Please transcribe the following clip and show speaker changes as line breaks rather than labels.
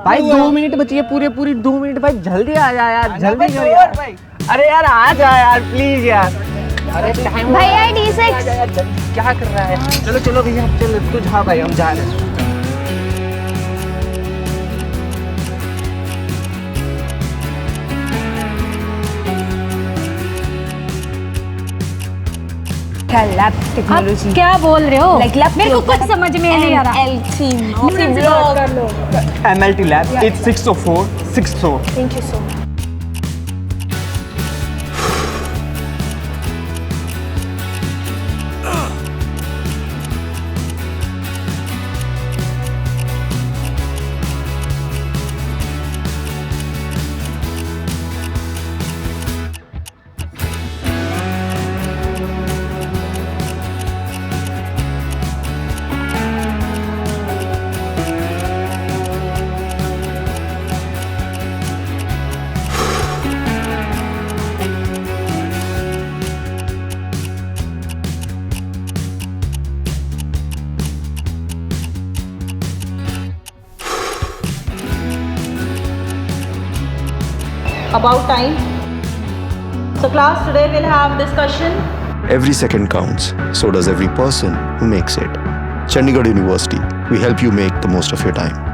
भाई 2 मिनट बची है, पूरी 2 मिनट भाई, जल्दी आ जा यार, जल्दी कर यार। अरे यार आ जा यार प्लीज यार। अरे टाइम
भैया D6
क्या कर रहा है? चलो चलो भैया, चल तू जा भाई, हम जा रहे हैं।
क्या लैब टेक्नोलॉजी?
आप क्या बोल रहे हो?
Like lab
मेरे को कुछ समझ में नहीं आ रहा।
MLT lab, it's 604, 604.
Thank you so much.
About time. So class, today we'll have discussion.
Every second counts, so does every person who makes it. Chandigarh University, we help you make the most of your time.